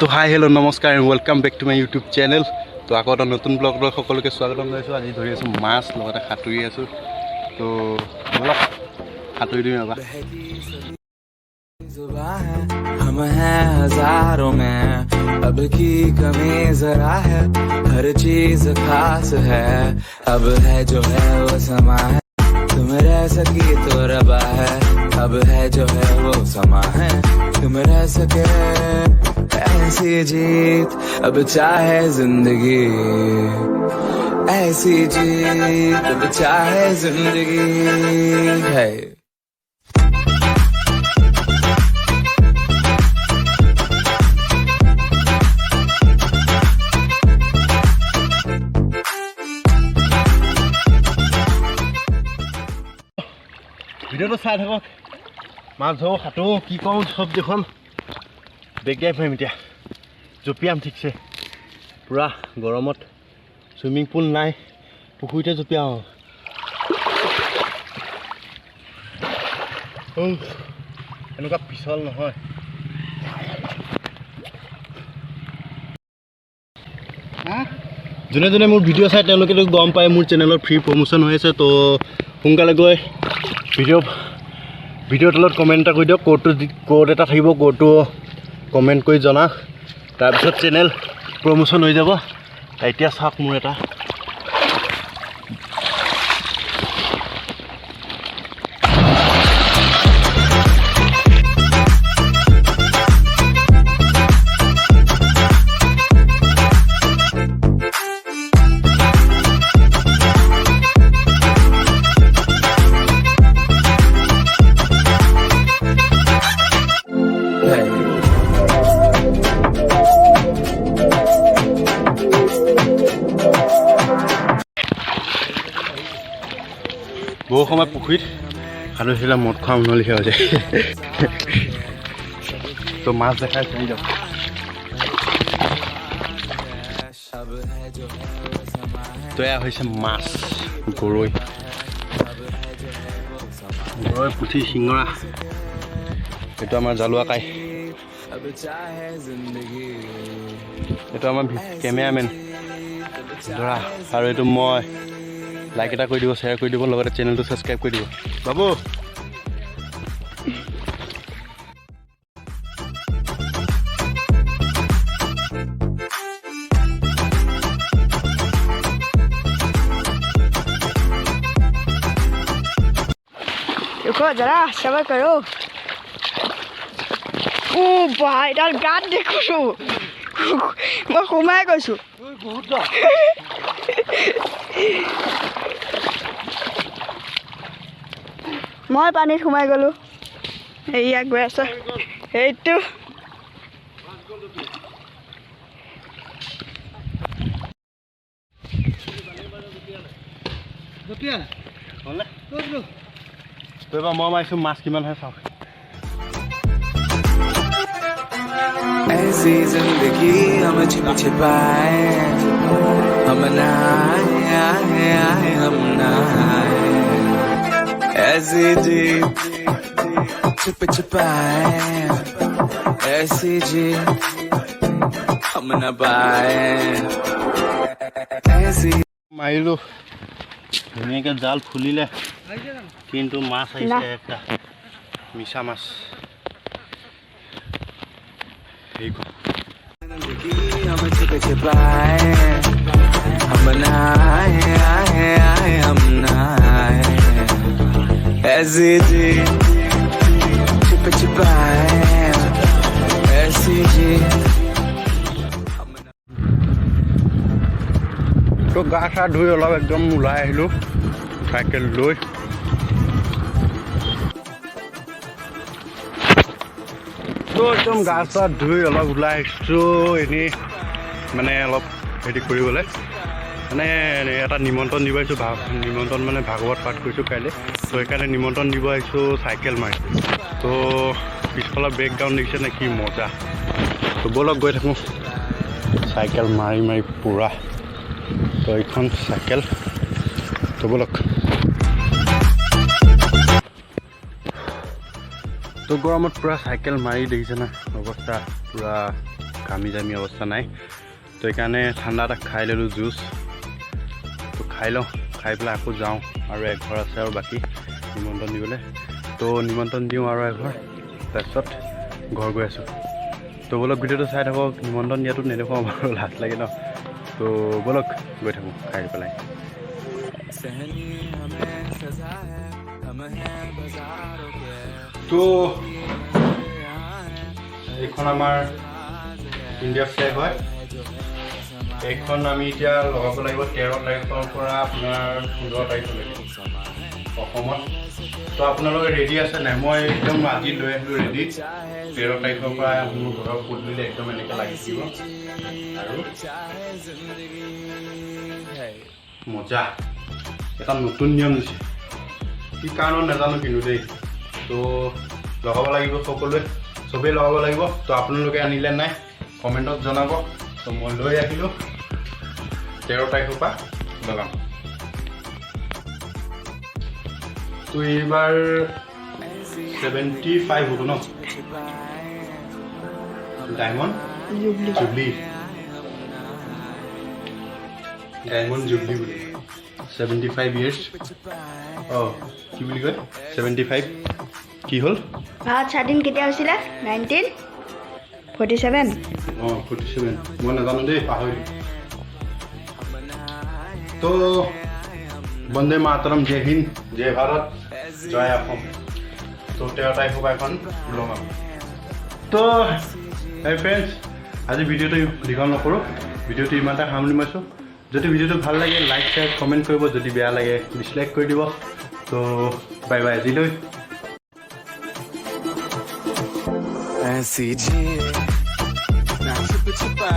তো hi hello' নমস্কাৰ and welcome back to my YouTube channel. তো আকৌ এটা নতুন ব্লগ লৈ সকলোকে স্বাগতম জনাইছোঁ। আজি ধৰি আছোঁ মাছ, লগতে সাঁতুৰি আছোঁ। তো অলপ সাঁতুৰি দিওঁ এবাৰ। हम हैं हजारों में, अब की कमी जरा है, हर चीज खास है, अब है जो है वो समा है, तुम रह सकी तो रबा है, अब है जो है वो समा है, तुम रह सके ऐसी जीत, अब चाहे जिंदगी ऐसी जीत, अब चाहे जिंदगी है। ভিডিঅ'টো চাই থাকক, মাছ ধৰোঁ, সাঁতোৰো, কি কৰোঁ চব দেখোন বেগিয়াই পাৰিম। এতিয়া জঁপিয়াম ঠিকছে, পূৰা গৰমত চুইমিং পুল নাই, পুখুৰীতে জঁপিয়াওঁ। এনেকুৱা পিছল নহয়। যোনে যোনে মোৰ ভিডিঅ' চাই তেওঁলোকেতো গম পায় মোৰ চেনেলত ফ্ৰী প্ৰমোশ্যন হৈ আছে। তো সোনকালে গৈ ভিডিঅ'ৰ তলত কমেণ্ট এটা কৰি দিয়ক, ক'ড এটা থাকিব, ক'ডটো কমেণ্ট কৰি জনাওক, তাৰপিছত চেনেল প্ৰমোশ্যন হৈ যাব। এতিয়া চাওক মোৰ এটা বহু সময় পুখুৰীত সাঁতুৰিছিলে মদ খোৱা মানুহৰ লিখা হৈ যায়। তো মাছ দেখাই চাই যাওক। তো এয়া হৈছে মাছ, গৰৈ, পুঠি, শিঙৰা। এইটো আমাৰ জালুৱা কাই, এইটো আমাৰ কেমেৰামেন ধৰা, আৰু এইটো মই। লাইক এটা কৰি দিব, শ্বেয়াৰ কৰি দিব, লগতে চেনেলটো ছাবস্ক্ৰাইব কৰি দিব। বাবু रुको जरा सबर करो। ओ भाई डाल गात देखो, मैं घुमाए গৈছো। মই পানীত সোমাই গ'লো। এয়া গৈ আছে এইটো। এবাৰ মই মাৰিছোঁ, মাছ কিমান হয় চাওক। ऐसी जिंदगी हम छिप छिपाए, हम नहाए हम नहाए, ऐसी जी छिप छिपाए, ऐसी जी हम न पाए, ऐसी মাৰিলোঁ ধুনীয়াকৈ, জাল ফুলিলে, কিন্তু মাছ আহিছে একটা মিছা মাছ। हम छिप छिपाए, हम नहाए हम नहाए, ऐसी जी छिप छिपाए, ऐसी जी। তো গা চা ধুই অলপ একদম ওলাই আহিলোঁ চাইকেল লৈ। তো একদম গা চা ধুই অলপ ওলাই আহিছোঁ এনেই, মানে অলপ হেৰি কৰিবলৈ, মানে এটা নিমন্ত্ৰণ দিব আহিছোঁ। নিমন্ত্ৰণ মানে ভাগৱত পাঠ কৰিছোঁ কাইলৈ, তো সেইকাৰণে নিমন্ত্ৰণ দিব আহিছোঁ চাইকেল মাৰি। তো পিছফালৰ বেকগ্ৰাউণ্ড দেখিছে নে কি মজা। তো ব'লক গৈ থাকোঁ চাইকেল মাৰি মাৰি পূৰা। তো এইখন চাইকেল, তো ব'লক। তো গৰমত পূৰা চাইকেল মাৰি দেখিছে না অৱস্থা, পূৰা ঘামি জামি অৱস্থা নাই তো সেইকাৰণে ঠাণ্ডা এটা খাই ল'লোঁ জুচ তো খাই লওঁ খাই পেলাই আকৌ যাওঁ আৰু এঘৰ আছে আৰু বাকী নিমন্ত্ৰণ দিবলৈ তো নিমন্ত্ৰণ দিওঁ আৰু এঘৰ তাৰপিছত ঘৰ গৈ আছোঁ তো ব'লক ভিডিঅ'টো চাই থাকক নিমন্ত্ৰণ দিয়াটো নেদেখুৱাওঁ বাৰু লাজ লাগে ন তো ব'লক গৈ থাকোঁ খাই পেলাই তো এইখন আমাৰ ইণ্ডিয়া ফ্লেগ হয় এইখন আমি এতিয়া লগাব লাগিব 13 তাৰিখৰ পৰা আপোনাৰ 15 তাৰিখলৈকে অসমত তো আপোনালোকে ৰেডি আছে নাই মই একদম আজি লৈ আহিলোঁ ৰেডি 13 তাৰিখৰ পৰা মোৰ ঘৰৰ পদূলিলে একদম এনেকৈ লাগি দিব আৰু মজা এটা নতুন নিয়ম দিছে কি কাৰণত নাজানো কিন্তু দেই তো লগাব লাগিব সকলোৱে চবেই লগাব লাগিব তো আপোনালোকে আনিলে নাই কমেণ্টত জনাব তো মই লৈ আহিলোঁ 13 তাৰিখৰ পৰা লগাম তো এইবাৰ 75 হ'ব ন ডায়মণ্ড জুবলি ডায়মণ্ড জুবলি বুলি 75 years কি বুলি কয় 75 কি হ'ল ভাৰত স্বাধীন কেতিয়া হৈছিলে 1947 47 মই নাজানো দেই পাহৰিলোঁ তো বন্দে মাতৰম জয় হিন্দ জয় ভাৰত জয় অসম তো 13 তাৰিখৰ পৰা এখন লগাম তো এই ফ্ৰেণ্ডছ আজি ভিডিঅ'টো দীঘল নকৰোঁ ভিডিঅ'টো ইমানটা সামৰি মাৰিছোঁ যদি ভিডিঅ'টো ভাল লাগে লাইক শ্বেয়াৰ কমেণ্ট কৰিব যদি বেয়া লাগে ডিছলাইক কৰি দিব তো বাই বাই আজিলৈ ऐसी जिए ना छुप छुपा